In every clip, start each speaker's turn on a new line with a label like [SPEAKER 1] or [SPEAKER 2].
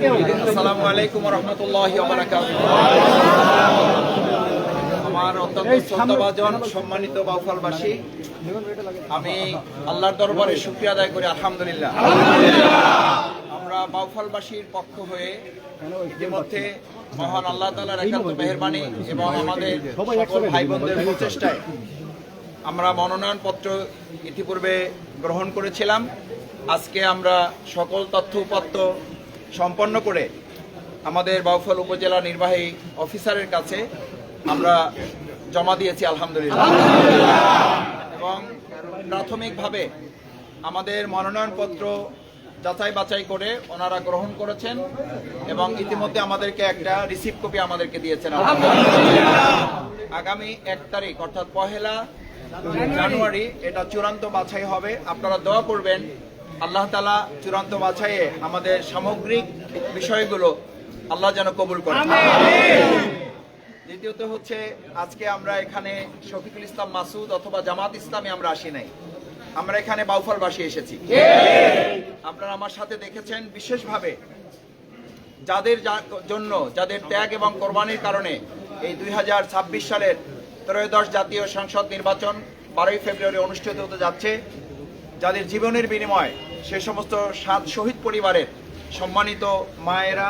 [SPEAKER 1] আসসালামু আলাইকুম ওয়া রাহমাতুল্লাহি ওয়া বারাকাতুহু। আমার অত্যন্ত শ্রদ্ধাভাজন সম্মানিত বাউফলবাসী, আমি আল্লাহর দরবারে শুকরিয়া আদায় করি আলহামদুলিল্লাহ। আমরা বাউফলবাসীর পক্ষ হয়ে ইতিমধ্যে মহান আল্লাহ তাআলার একান্ত মেহেরবানি এবং আমাদের সকল ভাই বোনদের প্রচেষ্টায় আমরা মনোনয়নপত্র ইতিপূর্বে গ্রহণ করেছিলাম। আজকে আমরা সকল তথ্য উপাত্ত সম্পন্ন করে আমাদের বাউফল উপজেলা নির্বাহী অফিসারের কাছে আমরা জমা দিয়েছি আলহামদুলিল্লাহ। এবং প্রাথমিকভাবে আমাদের মনোনয়নপত্র যাচাই বাছাই করে ওনারা গ্রহণ করেছেন এবং ইতিমধ্যে আমাদেরকে একটা রিসিভ কপি আমাদেরকে দিয়েছেন। আগামী 1 তারিখ অর্থাৎ 1 জানুয়ারি এটা চূড়ান্ত বাছাই হবে। আপনারা দোয়া করবেন আল্লাহ তাআলা চূড়ান্ত বাছাইয়ে আমাদের সামগ্রিক বিষয়গুলো আল্লাহ যেন কবুল করেন। দ্বিতীয়ত হচ্ছে, আজকে আমরা এখানে শফিকুল ইসলাম মাসুদ অথবা জামাত ইসলামী আমরা আসি নাই, আমরা এখানে বাউফলবাসী এসেছি। আপনারা আমার সাথে দেখেছেন বিশেষভাবে যাদের জন্য যাদের ত্যাগ এবং কোরবানির কারণে এই 2026 সালের ত্রয়োদশ জাতীয় সংসদ নির্বাচন 12ই ফেব্রুয়ারি অনুষ্ঠিত হতে যাচ্ছে, যাদের জীবনের বিনিময় সে সমস্ত 7 শহীদ পরিবারের সম্মানিত মায়েরা,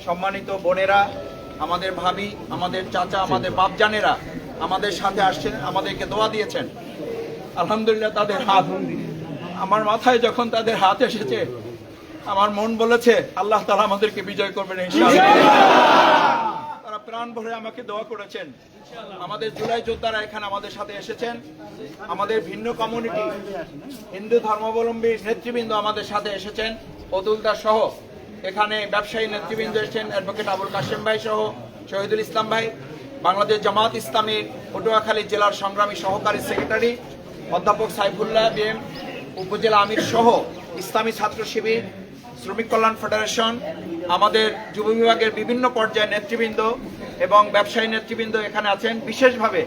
[SPEAKER 1] সম্মানিত বোনেরা, আমাদের ভাবি, আমাদের চাচা, আমাদের বাপজানেরা আমাদের সাথে আসছেন, আমাদেরকে দোয়া দিয়েছেন। আলহামদুলিল্লাহ, তাদের হাত আমার মাথায় যখন তাদের হাত এসেছে, আমার মন বলেছে আল্লাহ তাআলা আমাদেরকে বিজয় করবেন ইনশাআল্লাহ। তারা প্রাণ ভরে আমাকে দোয়া করেছেন। আমাদের জুলাই যোদ্ধারা এখানে আমাদের সাথে এসেছেন, আমাদের ভিন্ন কমিউনিটি হিন্দু ধর্মাবলম্বী নেতৃবৃন্দ আমাদের সাথে এসেছেন, অতুলদা সহ এখানে ব্যবসায়ী নেতৃবৃন্দ এসেছেন, অ্যাডভোকেট আবুল কাশেম ভাই সহ শহীদুল ইসলাম ভাই, বাংলাদেশ জামাত ইসলামীর পটুয়াখালী জেলার সংগ্রামী সহকারী সেক্রেটারি অধ্যাপক সাইফুল্লাহ বিএম, উপজেলা আমির সহ ইসলামী ছাত্র শিবির, শ্রমিক কল্যাণ ফেডারেশন, আমাদের যুব বিভাগের বিভিন্ন পর্যায়ের নেতৃবৃন্দ এবং ব্যবসায়ী নেতৃবৃন্দ এখানে আছেন। বিশেষভাবে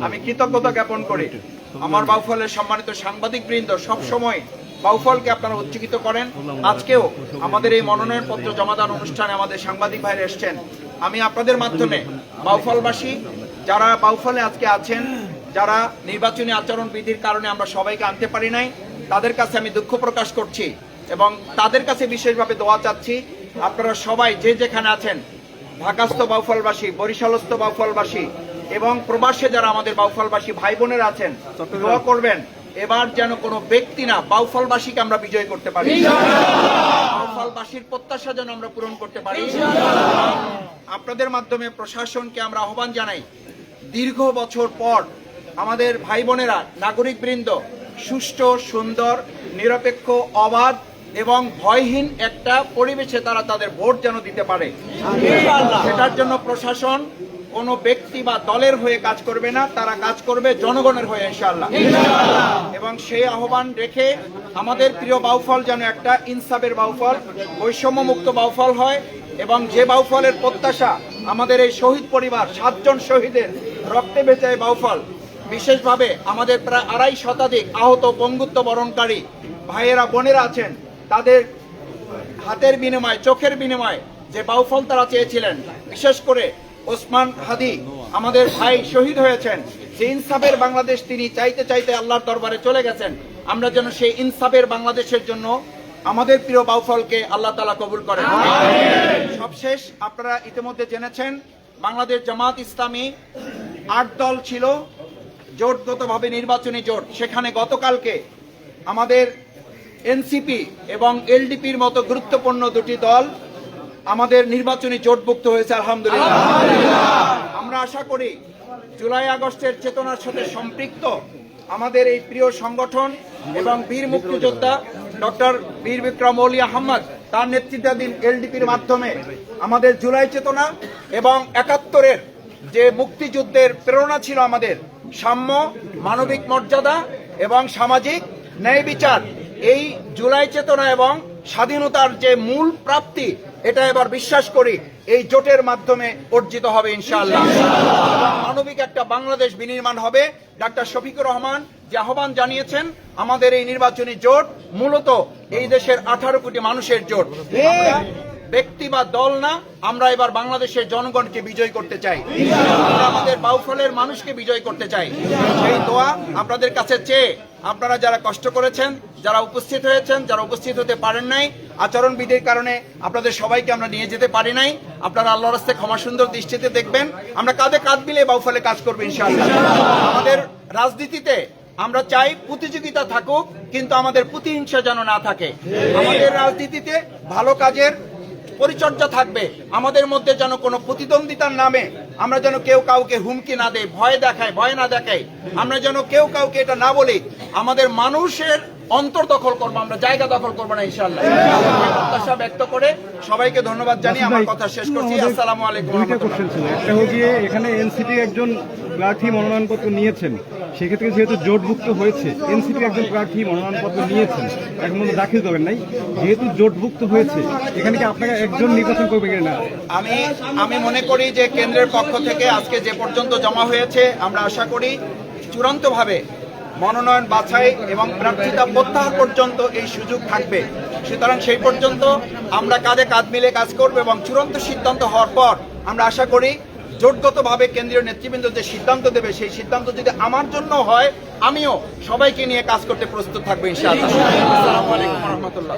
[SPEAKER 1] আমি কৃতজ্ঞতা জ্ঞাপন করি আমার বাউফলের সম্মানিত সাংবাদিক বৃন্দ, সবসময় বাউফলকে আপনারা উজ্জীবিত করেন। আজকেও আমাদের এই মনোনয়নপত্র জমাদান অনুষ্ঠানে আমাদের সাংবাদিক ভাইরা এসছেন। আমি আপনাদের মাধ্যমে বাউফলবাসী যারা বাউফলে আজকে আছেন, যারা নির্বাচনী আচরণ বিধির কারণে আমরা সবাইকে আনতে পারি নাই, তাদের কাছে আমি দুঃখ প্রকাশ করছি এবং তাদের কাছে বিশেষভাবে দোয়া চাচ্ছি। আপনারা সবাই যে যেখানে আছেন, ঢাকাস্থ বাউফলবাসী, বরিশালস্থ বাউফলবাসী এবং প্রবাসে যারা আমাদের বাউফলবাসী ভাই বোনেরা আছেন, দোয়া করবেন এবার যেন কোনো ব্যক্তি না, বাউফলবাসীকে আমরা বিজয় করতে পারি, বাউফলবাসীর প্রত্যাশা যেন আমরা পূরণ করতে পারি। আপনাদের মাধ্যমে প্রশাসনকে আমরা আহ্বান জানাই, দীর্ঘ বছর পর আমাদের ভাই বোনেরা, নাগরিক বৃন্দ সুষ্ঠু, সুন্দর, নিরপেক্ষ, অবাধ এবং ভয়হীন একটা পরিবেশে তারা তাদের ভোট যেন দিতে পারে। সেটার জন্য প্রশাসন কোনো ব্যক্তি বা দলের হয়ে কাজ করবে না, তারা কাজ করবে জনগণের হয়ে ইনশাআল্লাহ। এবং সেই আহ্বান রেখে আমাদের প্রিয় বাউফল যেন একটা ইনসাফের বাউফল, বৈষম্যমুক্ত বাউফল হয় এবং যে বাউফলের প্রত্যাশা আমাদের এই শহীদ পরিবার, 7 জন শহীদের রক্তে বেঁচে বাউফল, বিশেষভাবে আমাদের প্রায় 2.5 শতাধিক আহত পঙ্গুত্ব বরণকারী ভাইয়েরা বোনেরা আছেন, তাদের হাতের বিনিময়, চোখের বিনিময় যে বাউফল তারা চেয়েছিলেন, বিশেষ করে ওসমান হাদি আমাদের ভাই শহীদ হয়েছেন, যে ইনসাফের বাংলাদেশ তিনি চাইতে চাইতে আল্লাহর দরবারে চলে গেছেন। আমরা যেন সেই ইনসাফের বাংলাদেশের জন্য আমাদের প্রিয় বাউফলকে আল্লাহ তাআলা কবুল করেন। সবশেষ, আপনারা ইতিমধ্যে জেনেছেন বাংলাদেশ জামাত ইসলামী 8 দল ছিল জোটগতভাবে নির্বাচনী জোট, সেখানে গতকালকে আমাদের এনসিপি এবং এলডিপির মতো গুরুত্বপূর্ণ 2টি দল আমাদের নির্বাচনী জোটভুক্ত হয়েছে আলহামদুলিল্লাহ। আমরা আশা করি জুলাই আগস্টের চেতনার সাথে সম্পৃক্ত আমাদের এই প্রিয় সংগঠন এবং বীর মুক্তিযোদ্ধা ডক্টর বীর বিক্রম ওলি আহমদ তার নেতৃত্বাধীন এলডিপির মাধ্যমে আমাদের জুলাই চেতনা এবং 71-এর যে মুক্তিযুদ্ধের প্রেরণা ছিল আমাদের সাম্য, মানবিক মর্যাদা এবং সামাজিক ন্যায় বিচার, এই জুলাই চেতনা এবং স্বাধীনতার যে মূল প্রাপ্তি, এটা এবার বিশ্বাস করি এই জোটের মাধ্যমে অর্জিত হবে ইনশাআল্লাহ। মানবিক একটা বাংলাদেশ বিনির্মাণ হবে। ডাক্তার শফিকুর রহমান যে আহ্বান জানিয়েছেন, আমাদের এই নির্বাচনী জোট মূলত এই দেশের 18 কোটি মানুষের জোট। ব্যক্তি বা দল না, আমরা এবার বাংলাদেশের জনগণকে বিজয় করতে চাই, আমরা আমাদের বাউফলের মানুষকে বিজয় করতে চাই। সেই দোয়া আপনাদের কাছে চেয়ে আপনারা যারা কষ্ট করেছেন, যারা উপস্থিত হয়েছেন, যারা উপস্থিত হতে পারেন নাই, আচরণবিধির কারণে আপনাদের সবাইকে আমরা নিয়ে যেতে পারি নাই, আপনারা আল্লাহর রাস্তায় ক্ষমা সুন্দর দৃষ্টিতে দেখবেন। আমরা কাঁধে কাঁধ মিলিয়ে বাউফলে কাজ করবো ইনশাআল্লাহ। আমাদের রাজনীতিতে আমরা চাই প্রতিযোগিতা থাকুক, কিন্তু আমাদের প্রতিহিংসা যেন না থাকে। আমাদের রাজনীতিতে ভালো কাজের পরিচর্যা থাকবে, আমাদের মধ্যে যেন কোনো প্রতিদ্বন্দ্বিতার নামে আমরা যেন কেউ কাউকে হুমকি না দেয়, ভয় না দেখাই, আমরা যেন কেউ কাউকে এটা না বলি। আমাদের মানুষের অন্তর দখল করবো, আমরা জায়গা দখল করবো না ইনশাআল্লাহ। প্রত্যাশা ব্যক্ত করে সবাইকে ধন্যবাদ জানিয়ে আমার কথা শেষ করছি। আসসালামু আলাইকুম।
[SPEAKER 2] একটা হচ্ছে এখানে এনসিপি একজন প্রার্থী মনোনয়নপত্র নিয়েছেন, সেক্ষেত্রে যেহেতু জোটভুক্ত হয়েছে, এনসিপি একজন প্রার্থী মনোনয়নপত্র নিয়েছেন, এখন মধ্যে দাখিল করবেন নাই, যেহেতু জোটভুক্ত হয়েছে, এখানে কি আপনারা একজন নির্বাচন করবেন কিনা?
[SPEAKER 1] আমি মনে করি যে কেন্দ্রের পক্ষ থেকে আজকে যে পর্যন্ত জমা হয়েছে, আমরা আশা করি চূড়ান্তভাবে মনোনয়ন বাছাই এবং প্রার্থিতা প্রত্যাহার পর্যন্ত এই সুযোগ থাকবে। সুতরাং সেই পর্যন্ত আমরা কাঁধে কাঁধ মিলে কাজ করব এবং চূড়ান্ত সিদ্ধান্ত হওয়ার পর আমরা আশা করি জোটগতভাবে কেন্দ্রীয় নেতৃবৃন্দ যে সিদ্ধান্ত দেবে, সেই সিদ্ধান্ত যদি আমার জন্য হয়, আমিও সবাইকে নিয়ে কাজ করতে প্রস্তুত থাকবো ইনশাআল্লাহ। আসসালামু আলাইকুম ওয়া রাহমাতুল্লাহ।